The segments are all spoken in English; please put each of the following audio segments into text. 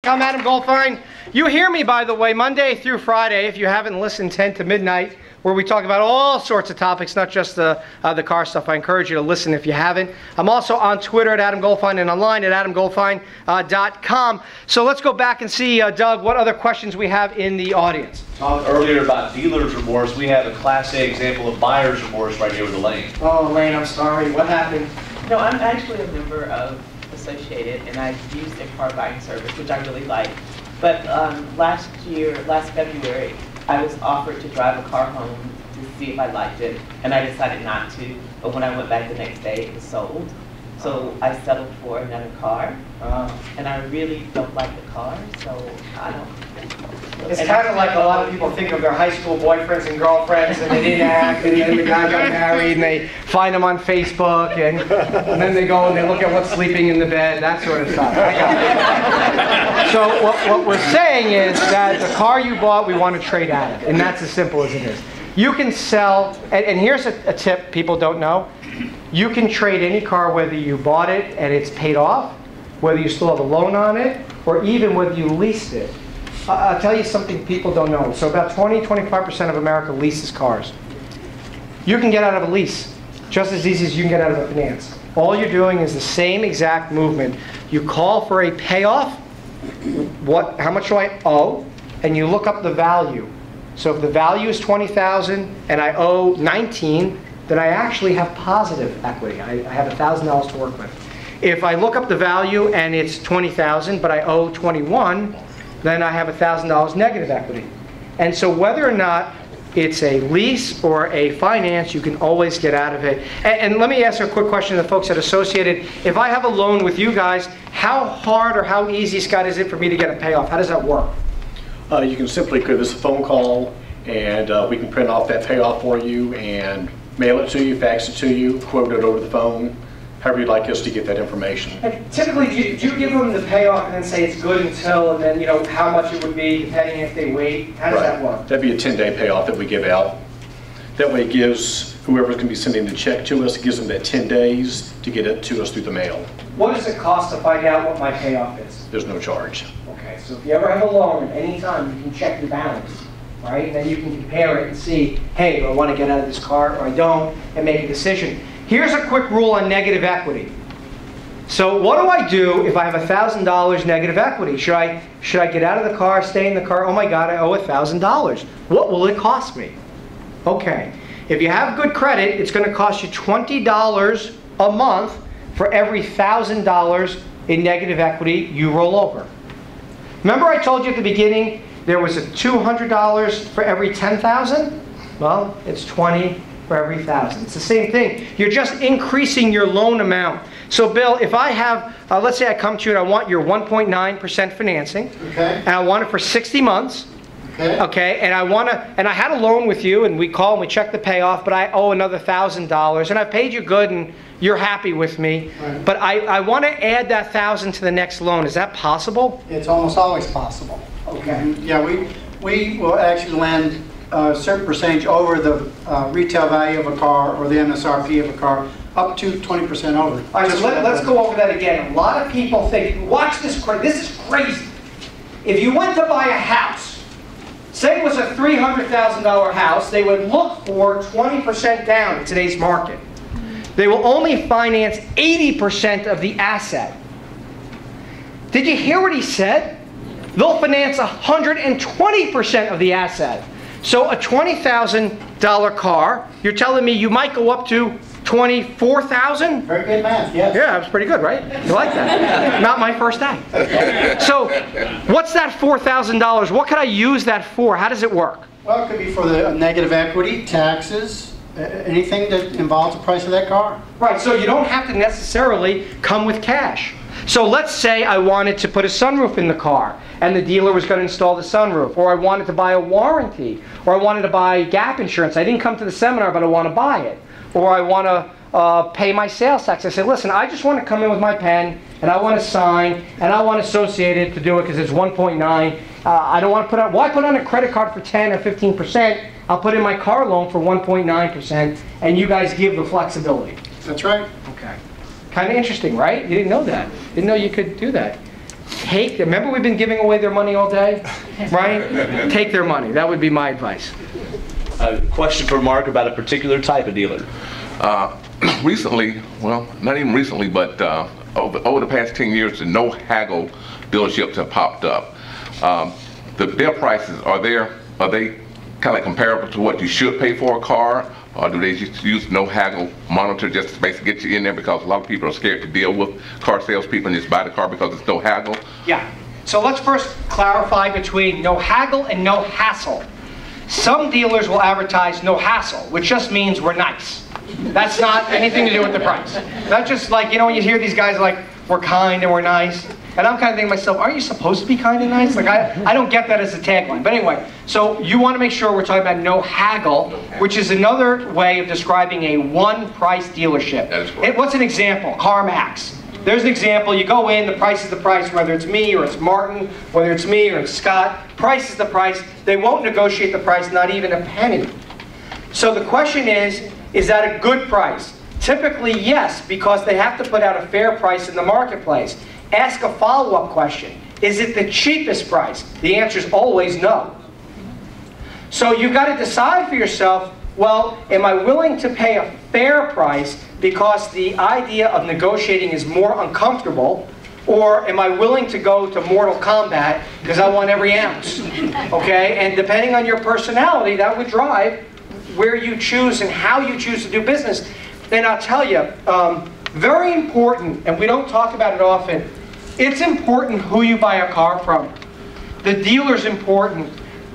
I'm Adam Goldfein. You hear me, by the way, Monday through Friday, if you haven't listened, 10 to midnight, where we talk about all sorts of topics, not just the car stuff. I encourage you to listen if you haven't. I'm also on Twitter at Adam Goldfein and online at adamgoldfein.com. So let's go back and see, Doug, what other questions we have in the audience. Talked earlier about dealer's remorse. We have a Class A example of buyer's remorse right here with Elaine. Oh, Elaine, I'm sorry. What happened? No, I'm actually a member of Associated, and I use their car buying service, which I really like. But last February, I was offered to drive a car home to see if I liked it, and I decided not to. But when I went back the next day, it was sold. So I settled for another car, and I really don't like the car, so I don't. It's kind of like a lot of people think of their high school boyfriends and girlfriends, and they didn't act, and then the guy got married, and they find them on Facebook, and then they go and they look at what's sleeping in the bed, that sort of stuff. So what we're saying is that the car you bought, we want to trade out of, and that's as simple as it is. You can sell, and here's a tip people don't know. You can trade any car, whether you bought it and it's paid off, whether you still have a loan on it, or even whether you leased it. I'll tell you something people don't know. So about 20-25% of America leases cars. You can get out of a lease just as easy as you can get out of a finance. All you're doing is the same exact movement. You call for a payoff, how much do I owe, and you look up the value. So if the value is $20,000 and I owe $19,000, then I actually have positive equity. I have $1,000 to work with. If I look up the value and it's $20,000 but I owe $21,000, then I have $1,000 negative equity. And so whether or not it's a lease or a finance, you can always get out of it. And let me ask you a quick question to the folks at Associated. If I have a loan with you guys, how hard or how easy, Scott, is it for me to get a payoff? How does that work? You can simply give us a phone call, and we can print off that payoff for you and mail it to you, fax it to you, quote it over the phone, however you'd like us to get that information. And typically, do you give them the payoff and then say it's good until, and then how much it would be depending if they wait? How does that work? That'd be a 10-day payoff that we give out. That way it gives whoever's going to be sending the check to us, it gives them that 10 days to get it to us through the mail. What does it cost to find out what my payoff is? There's no charge. Okay, so if you ever have a loan, anytime you can check your balance, right? And then you can compare it and see, hey, do I want to get out of this car or I don't, and make a decision. Here's a quick rule on negative equity. So what do I do if I have $1,000 negative equity? Should I get out of the car, stay in the car? Oh my God, I owe $1,000. What will it cost me? Okay, if you have good credit, it's going to cost you $20 a month for every $1,000 in negative equity you roll over. Remember I told you at the beginning there was a $200 for every $10,000? Well, it's 20 for every 1,000. It's the same thing. You're just increasing your loan amount. So Bill, if I have, let's say I come to you and I want your 1.9% financing, okay, and I want it for 60 months, okay, and I had a loan with you, and we call and we check the payoff, but I owe another $1,000, and I paid you good, and you're happy with me, right, but I want to add that $1,000 to the next loan. Is that possible? It's almost always possible. Okay. Yeah, we will actually lend a certain percentage over the retail value of a car or the MSRP of a car, up to 20% over. All right, so let's go over that again. A lot of people think, watch this, this is crazy. If you went to buy a house, say it was a $300,000 house, they would look for 20% down in today's market. They will only finance 80% of the asset. Did you hear what he said? They'll finance 120% of the asset. So a $20,000 car, you're telling me you might go up to $24,000? Very good math, yes. Yeah, that was pretty good, right? You like that? Not my first day. So what's that $4,000? What could I use that for? How does it work? Well, it could be for the negative equity, taxes, anything that involves the price of that car. Right, so you don't have to necessarily come with cash. So let's say I wanted to put a sunroof in the car, and the dealer was going to install the sunroof, or I wanted to buy a warranty, or I wanted to buy gap insurance. I didn't come to the seminar, but I want to buy it. Or I want to pay my sales tax. I said, listen, I just want to come in with my pen, and I want to sign, and I want Associated to do it because it's 1.9. I don't want to put on, why put on a credit card for 10 or 15%? I'll put in my car loan for 1.9%, and you guys give the flexibility. That's right. Okay. Kind of interesting, right? You didn't know that. Didn't know you could do that. remember we've been giving away their money all day, right? Take their money. That would be my advice. A question for Mark about a particular type of dealer. Recently, well, not even recently, but over the past 10 years, the no haggle dealerships have popped up. Their prices, are they kind of comparable to what you should pay for a car, or do they just use no haggle monitor just to basically get you in there, because a lot of people are scared to deal with car salespeople and just buy the car because it's no haggle? Yeah. So let's first clarify between no haggle and no hassle. Some dealers will advertise no hassle, which just means we're nice. That's not anything to do with the price. That's just like, when you hear these guys like, we're kind and we're nice. And I'm kind of thinking to myself, aren't you supposed to be kind and nice? Like, I don't get that as a tagline. But anyway, so you want to make sure we're talking about no haggle, which is another way of describing a one-price dealership. That is correct. What's an example? CarMax. There's an example. You go in, the price is the price, whether it's me or it's Martin, whether it's me or it's Scott. Price is the price. They won't negotiate the price, not even a penny. So the question is that a good price? Typically, yes, because they have to put out a fair price in the marketplace. Ask a follow-up question. Is it the cheapest price? The answer is always no. So you've got to decide for yourself, well, am I willing to pay a fair price because the idea of negotiating is more uncomfortable, or am I willing to go to Mortal Kombat because I want every ounce? Okay, and depending on your personality, that would drive where you choose and how you choose to do business. And I'll tell you, very important, and we don't talk about it often, it's important who you buy a car from. The dealer's important.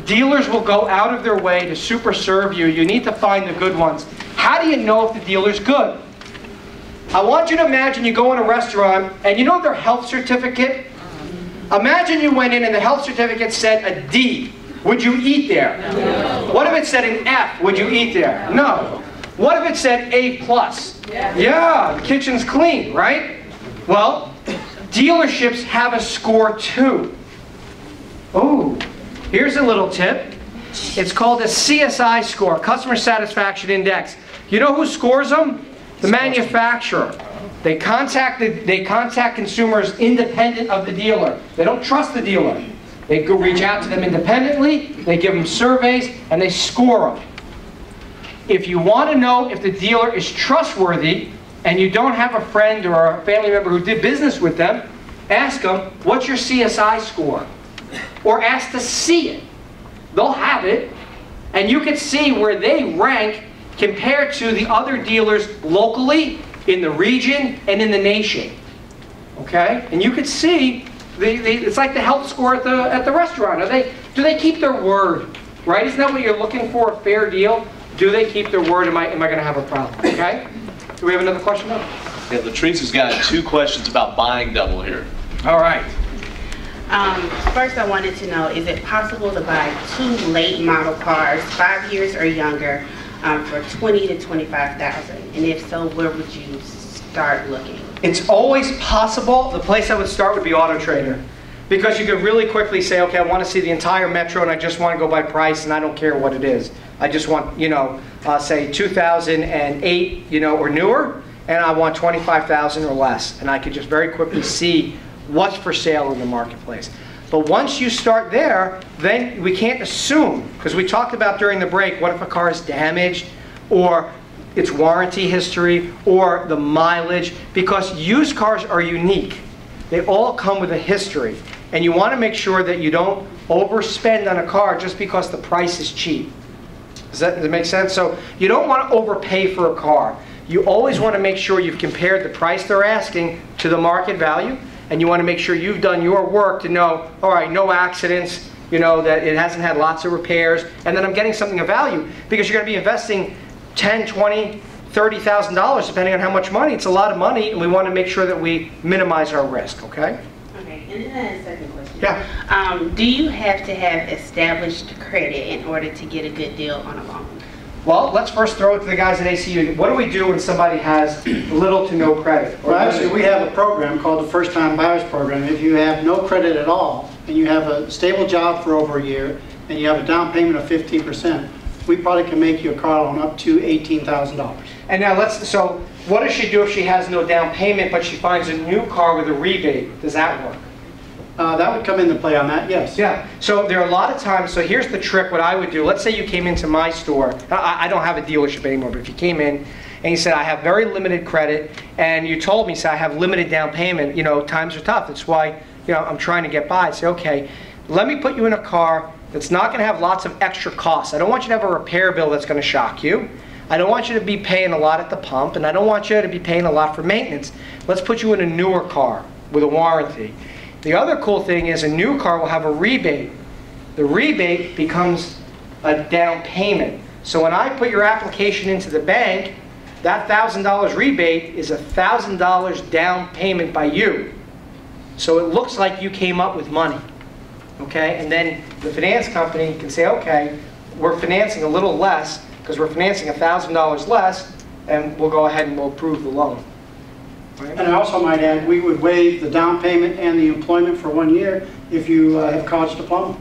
Dealers will go out of their way to super serve you. You need to find the good ones. How do you know if the dealer's good? I want you to imagine you go in a restaurant and you know their health certificate? Imagine you went in and the health certificate said a D. Would you eat there? No. What if it said an F? Would you eat there? No. What if it said A+? Yeah, the kitchen's clean, right? Well, dealerships have a score too. Oh, here's a little tip. It's called a CSI score, Customer Satisfaction Index. You know who scores them? The manufacturer. They contact consumers independent of the dealer. They don't trust the dealer. They go reach out to them independently, they give them surveys, and they score them. If you want to know if the dealer is trustworthy, and you don't have a friend or a family member who did business with them, ask them, what's your CSI score? Or ask to see it. They'll have it, and you can see where they rank compared to the other dealers locally, in the region, and in the nation. Okay? And you can see, it's like the health score at the restaurant. Do they keep their word? Right? Isn't that what you're looking for, a fair deal? Do they keep their word? Am I going to have a problem? Okay? Do we have another question? No? Yeah, Latrice has got 2 questions about buying double here. All right. First, I wanted to know, is it possible to buy 2 late model cars, 5 years or younger, for $20,000 to $25,000? And if so, where would you start looking? It's always possible. The place I would start would be Auto Trader, because you could really quickly say, okay, I want to see the entire Metro, and I just want to go by price, and I don't care what it is. I just want, say 2008, or newer, and I want 25,000 or less, and I could just very quickly see what's for sale in the marketplace. But once you start there, then we can't assume, because we talked about during the break, what if a car is damaged, or its warranty history, or the mileage, because used cars are unique. They all come with a history, and you want to make sure that you don't overspend on a car just because the price is cheap. Does that make sense? So you don't want to overpay for a car. You always want to make sure you've compared the price they're asking to the market value, and you want to make sure you've done your work to know, all right, no accidents, that it hasn't had lots of repairs, and then I'm getting something of value, because you're going to be investing $10,000, $20,000, $30,000 depending on how much money. It's a lot of money, and we want to make sure that we minimize our risk, okay? Okay, and then a second question. Yeah. Do you have to have established credit in order to get a good deal on a loan? Well, let's first throw it to the guys at ACU. What do we do when somebody has little to no credit? Well, actually, we have a program called the First Time Buyers Program. If you have no credit at all, and you have a stable job for over a year, and you have a down payment of 15%, we probably can make you a car loan up to $18,000. And now so what does she do if she has no down payment, but she finds a new car with a rebate? Does that work? That would come into play on that, yes. Yeah, so there are a lot of times, so here's the trick, what I would do. Let's say you came into my store. I don't have a dealership anymore, but if you came in and you said, I have very limited credit, and you told me, say, I have limited down payment, you know, times are tough. That's why, you know, I'm trying to get by. I'd say, okay, let me put you in a car that's not going to have lots of extra costs. I don't want you to have a repair bill that's going to shock you. I don't want you to be paying a lot at the pump, and I don't want you to be paying a lot for maintenance. Let's put you in a newer car with a warranty. The other cool thing is a new car will have a rebate. The rebate becomes a down payment. So when I put your application into the bank, that $1,000 rebate is $1,000 down payment by you. So it looks like you came up with money. Okay? And then the finance company can say, okay, we're financing a little less because we're financing $1,000 less, and we'll go ahead and we'll approve the loan. Right? And I also might add, we would waive the down payment and the employment for 1 year if you have college diploma.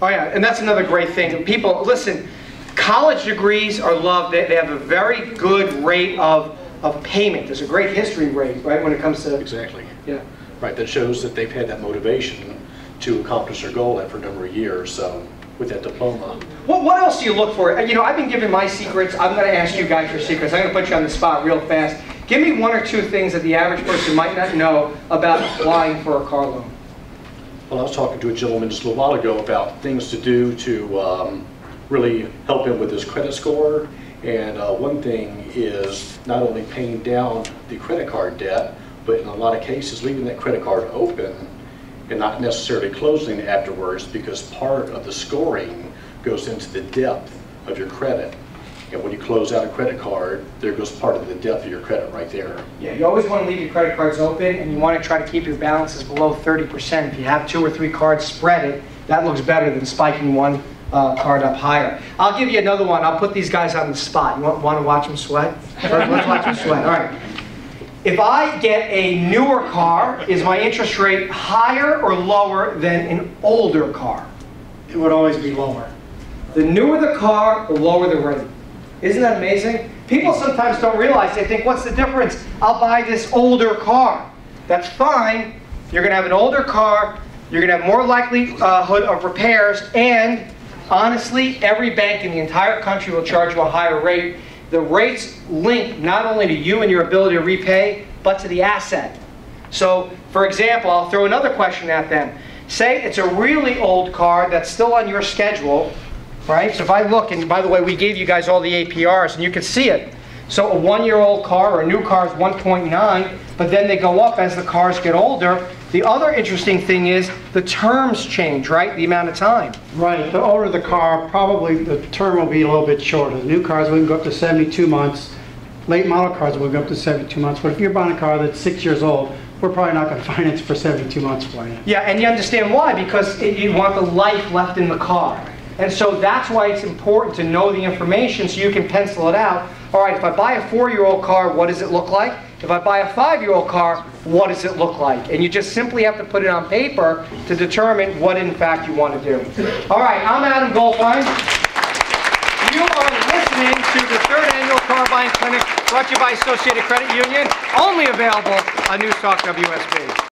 Oh yeah, and that's another great thing. People, listen, college degrees are loved. They have a very good rate of payment. There's a great history rate, right, when it comes to... Exactly. Yeah. Right, that shows that they've had that motivation to accomplish their goal after a number of years, so with that diploma. What else do you look for? You know, I've been given my secrets. I'm going to ask you guys for secrets. I'm going to put you on the spot real fast. Give me one or two things that the average person might not know about applying for a car loan. Well, I was talking to a gentleman just a little while ago about things to do to really help him with his credit score. And one thing is not only paying down the credit card debt, but in a lot of cases leaving that credit card open and not necessarily closing it afterwards, because part of the scoring goes into the depth of your credit. And when you close out a credit card, there goes part of the depth of your credit right there. Yeah, you always want to leave your credit cards open, and you want to try to keep your balances below 30%. If you have 2 or 3 cards spread it, that looks better than spiking one card up higher. I'll give you another one. I'll put these guys on the spot. You want to watch them sweat? Let's watch them sweat. All right. If I get a newer car, is my interest rate higher or lower than an older car? It would always be lower. The newer the car, the lower the rate. Isn't that amazing? People sometimes don't realize. They think, what's the difference? I'll buy this older car. That's fine. You're going to have an older car. You're going to have more likelihood of repairs. And honestly, every bank in the entire country will charge you a higher rate. The rates link not only to you and your ability to repay, but to the asset. So, for example, I'll throw another question at them. Say it's a really old car that's still on your schedule, right? So if I look, and by the way, we gave you guys all the APRs, and you can see it. So a 1-year-old car or a new car is 1.9, but then they go up as the cars get older. The other interesting thing is the terms change, right? The amount of time. Right. The older the car, probably the term will be a little bit shorter. The new cars will go up to 72 months. Late model cars will go up to 72 months. But if you're buying a car that's 6 years old, we're probably not going to finance for 72 months for you. Yeah, and you understand why, because you want the life left in the car. And so that's why it's important to know the information so you can pencil it out. All right, if I buy a 4-year-old car, what does it look like? If I buy a 5-year-old car, what does it look like? And you just simply have to put it on paper to determine what in fact you want to do. All right, I'm Adam Goldfein. You are listening to the 3rd Annual Car Buying Clinic brought to you by Associated Credit Union, only available on News Talk WSB.